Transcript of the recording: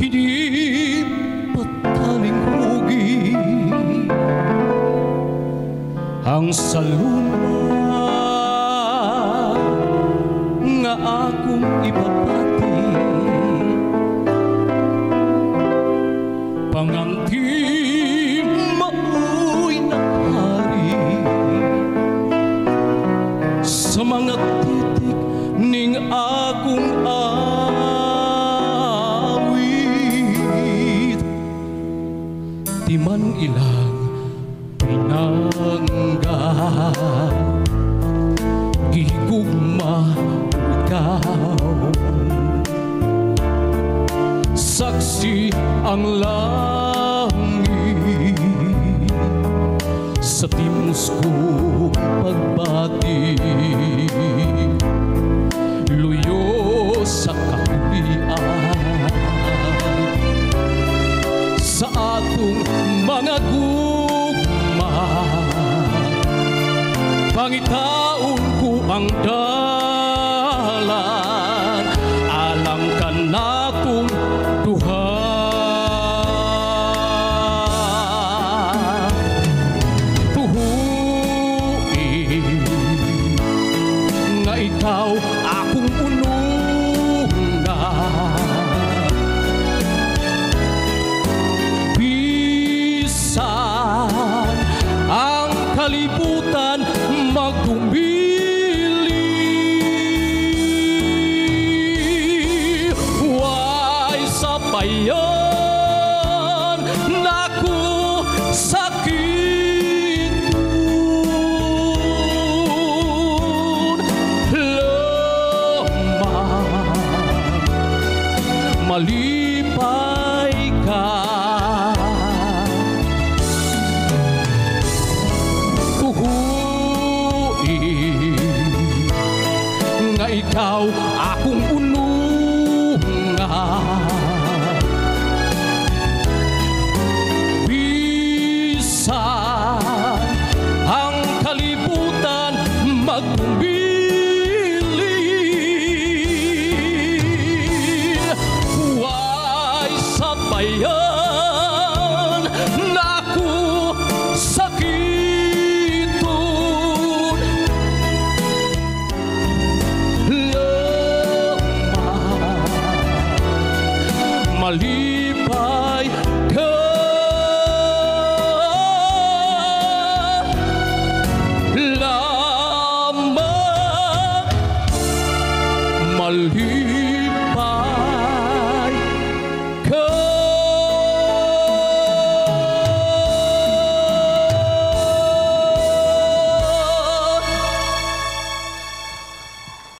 Hindi pataling hugi ang saluma nga akong ipapati, pangangki maoy na hari sa mga titik ning akong awit. Di man ilang pinangga gihigugma ikaw, saksi ang langit sa timos kong pagbati, luyo sa kakulian sa atong mga gugma. Pangitaon ko ang dalan, alam ka na kong duha. Tuhuin nga ikaw akong ununga, bisan ang kalibutan magdumili, way sabayan naku sakitun, lemah malipay ka. Nga ikaw akong ununga, bisan ang kalibutan magpumili, way sabayan naku sakitun, malipay